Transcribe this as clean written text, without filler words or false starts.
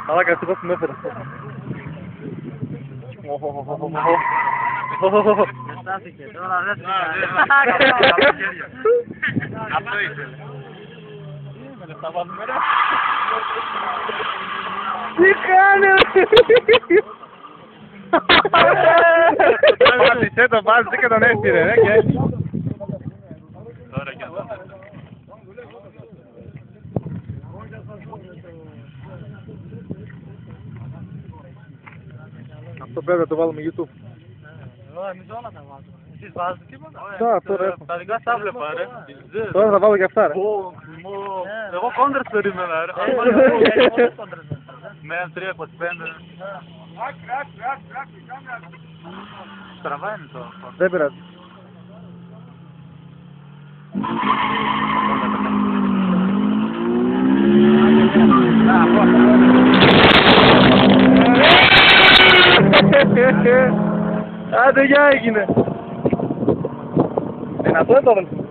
Μαλάκα, τι με έφερα. Δεν στάθηκε, τώρα δεν Αυτό ήθελε. Θα βάλουμε ρε. Τι κάνεις! Πάτησε το, πάτησε και τον έστειρε ρε και έτσι. Τώρα και εδώ. Αυτό πρέπει να το βάλουμε YouTube. Εμείς όλα τα βάζουμε. Εσείς βάζετε τίποτα? Τώρα έχω. Τα δικά σας βλέπα ρε. Τώρα θα βάλω και αυτά ρε. Εγώ κόντρες περίμενα ρε. Με 3,25. Τραβάει το. Δεν πειράζει. Άντε, γεια έγινε. Δυνατό είναι το αδελφό.